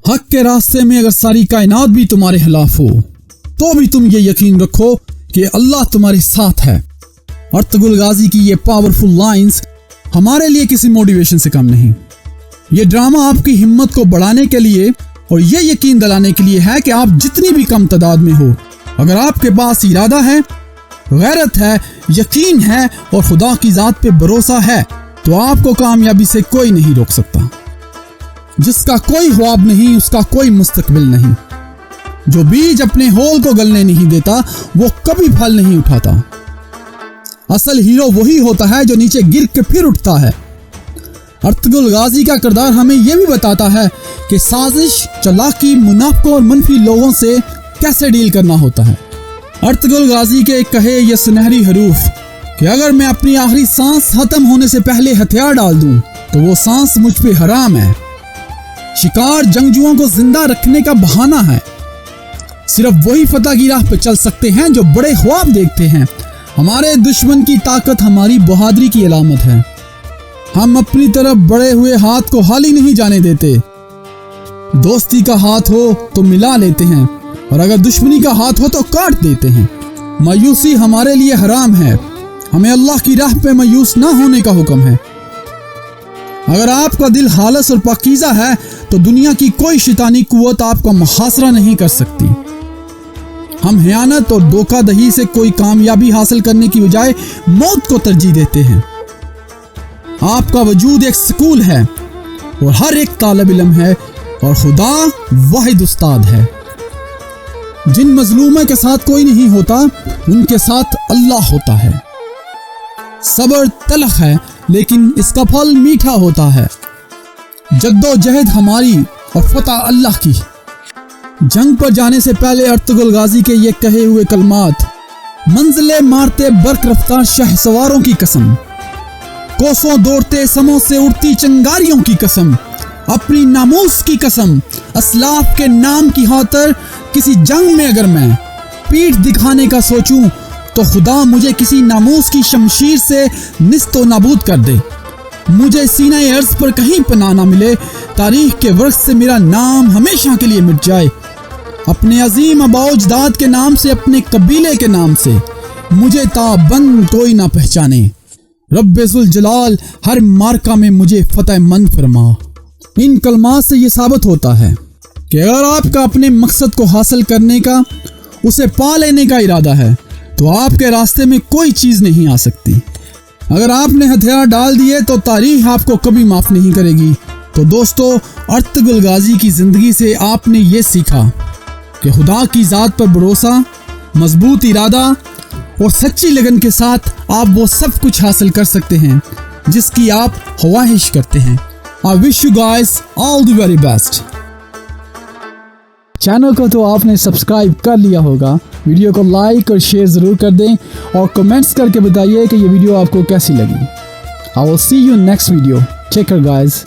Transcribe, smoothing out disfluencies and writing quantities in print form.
हक के रास्ते में अगर सारी कायनात भी तुम्हारे खिलाफ हो तो भी तुम ये यकीन रखो कि अल्लाह तुम्हारे साथ है। अर्तुगरुल गाजी की ये पावरफुल लाइंस हमारे लिए किसी मोटिवेशन से कम नहीं। ये ड्रामा आपकी हिम्मत को बढ़ाने के लिए और ये यकीन दिलाने के लिए है कि आप जितनी भी कम तादाद में हो, अगर आपके पास इरादा है, गैरत है, यकीन है और खुदा की ज़ात पे भरोसा है तो आपको कामयाबी से कोई नहीं रोक सकता। जिसका कोई ख्वाब नहीं उसका कोई मुस्तकबिल नहीं। जो बीज अपने होल को गलने नहीं देता वो कभी फल नहीं उठाता। असल हीरो वही होता है जो नीचे गिर के फिर उठता है। अर्तुगरुल गाजी का किरदार हमें यह भी बताता है कि साजिश, चालाकी, मुनाफिकों और मनफी लोगों से कैसे डील करना होता है। अर्तुगरुल गाजी के कहे ये सुनहरी हरूफ कि अगर मैं अपनी आखिरी सांस खत्म होने से पहले हथियार डाल दूं तो वो सांस मुझ पे हराम है। शिकार जंगजुओं को जिंदा रखने का बहाना है। सिर्फ वही फतह की राह पे चल सकते हैं जो बड़े ख्वाब देखते हैं। हमारे दुश्मन की ताकत हमारी बहादुरी की अलामत है। हम अपनी तरफ बढ़े हुए हाथ को खाली नहीं जाने देते। दोस्ती का हाथ हो तो मिला लेते हैं और अगर दुश्मनी का हाथ हो तो काट देते हैं। मायूसी हमारे लिए हराम है। हमें अल्लाह की राह पे मायूस ना होने का हुक्म है। अगर आपका दिल खालिस और पाकीज़ा है तो दुनिया की कोई शैतानी कुव्वत आपका मुहासरा नहीं कर सकती। हम खयानत और धोखाधड़ी से कोई कामयाबी हासिल करने की बजाय मौत को तरजीह देते हैं। आपका वजूद एक स्कूल है और हर एक तालिब इल्म है और खुदा वाहिद उस्ताद है। जिन मजलूमों के साथ कोई नहीं होता उनके साथ अल्लाह होता है। सब्र तलख है लेकिन इसका फल मीठा होता है। जद्दोजहद हमारी और फतह अल्लाह की। जंग पर जाने से पहले अर्तुगरुल गाजी के ये कहे हुए कलमात, मंजिले मारते बर्क रफ्तार शहसवारों की कसम, कोसों दौड़ते समों से उड़ती चंगारियों की कसम, अपनी नामूस की कसम, असलाफ के नाम की खातिर किसी जंग में अगर मैं पीठ दिखाने का सोचूं तो खुदा मुझे किसी नामूस की शमशीर से निस्तो नाबूद कर दे। मुझे सीने अर्ज पर कहीं पनाह ना मिले, तारीख के वर्ष से मेरा नाम हमेशा के लिए मिट जाए। अपने अजीम अबाउजदाद के नाम से, अपने कबीले के नाम से मुझे ताबंद कोई ना पहचाने। रब्बे जुल जलाल हर मार्का में मुझे फतह मंद फरमा। इन कलमात से ये साबित होता है कि अगर आपका अपने मकसद को हासिल करने का, उसे पा लेने का इरादा है तो आपके रास्ते में कोई चीज़ नहीं आ सकती। अगर आपने हथियार डाल दिए तो तारीख आपको कभी माफ़ नहीं करेगी। तो दोस्तों, अर्तुगरुल गाजी की ज़िंदगी से आपने ये सीखा कि खुदा की ज़ात पर भरोसा, मजबूत इरादा और सच्ची लगन के साथ आप वो सब कुछ हासिल कर सकते हैं जिसकी आप ख्वाहिश करते हैं। I wish you guys all the very best. Channel को तो आपने सब्सक्राइब कर लिया होगा, वीडियो को लाइक और शेयर ज़रूर कर दें और कमेंट्स करके बताइए कि ये वीडियो आपको कैसी लगी। I will see you next video. Take care guys.